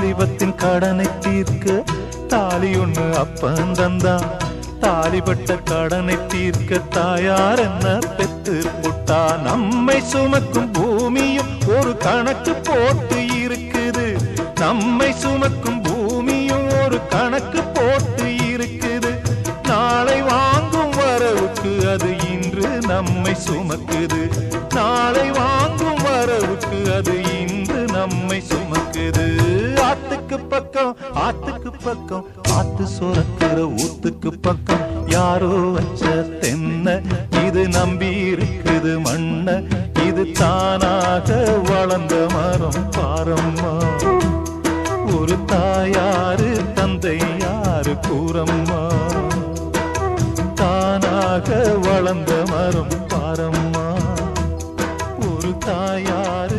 வாலிபத்தின் கடனை தீர்க்க தாலி ஒண்ணு அப்பன் தந்தான். தாலிபட்ட கடனை தீர்க்க தாயார் என்ன பெத்து புட்டா. நம்மை சுமக்கும் பூமியும் ஒரு கணக்கு போட்டு இருக்குது. நம்மை சுமக்கும் பூமியும் ஒரு கணக்கு போட்டு இருக்குது. நாளை வாங்கும் வரவுக்கு அது இன்று நம்மை சுமக்குது. நாளை வாங்கும் வரவுக்கு அது இன்று நம்மை சுமக்குது. ஆத்துக்கு பக்கம் ஆத்துக்கு பக்கம் ஆத்து சுரக்கிற ஊத்துக்கு பக்கம் யாரோ வச்ச தென்ன இது நம்பி இருக்குது மண்ண. இது தானாக வளர்ந்த மரம் பாரம்மா. ஒரு தாயாரு தந்தை யாரு கூறம்மா. தானாக வளர்ந்த மரம் பாரம்மா. ஒரு தாயார்